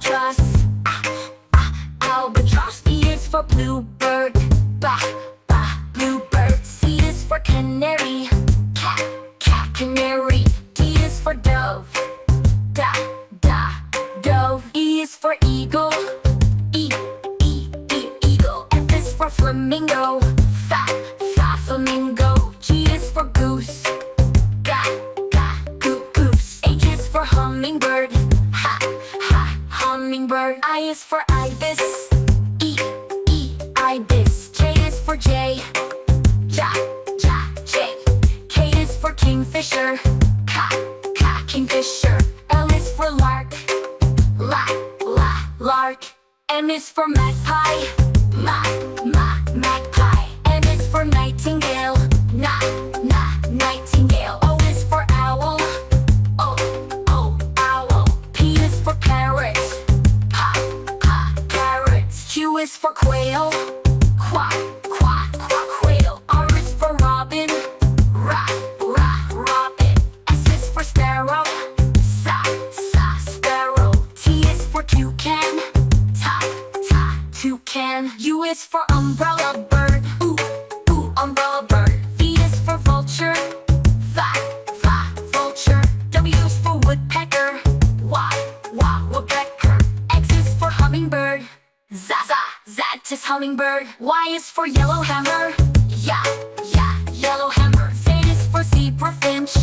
albatross. Albatross. B is for bluebird. Bluebird. C is for canary. Canary. D is for dove. Dove. E is for eagle. Eagle. F is for flamingo. Flamingo. G is for goose. Goose. H is for hummingbird. Hummingbird. I is for ibis. Ibis. J is for jay. Jay. K is for kingfisher. Kingfisher. L is for lark. Lark. M is for magpie. Magpie. N is for nightingale. Nightingale. O is for owl. Owl. P is for parrot. Parrot. Q is for quail. Quail. R is for robin. Robin. S is for sparrow. Sparrow. T is for toucan. Toucan. U is for umbrella bird. Umbrella bird. V is for vulture. Vulture. W is for woodpecker. Woodpecker. X is for hummingbird. Zat is hummingbird. Y is for yellowhammer. Yellowhammer. Z is for zebra finch.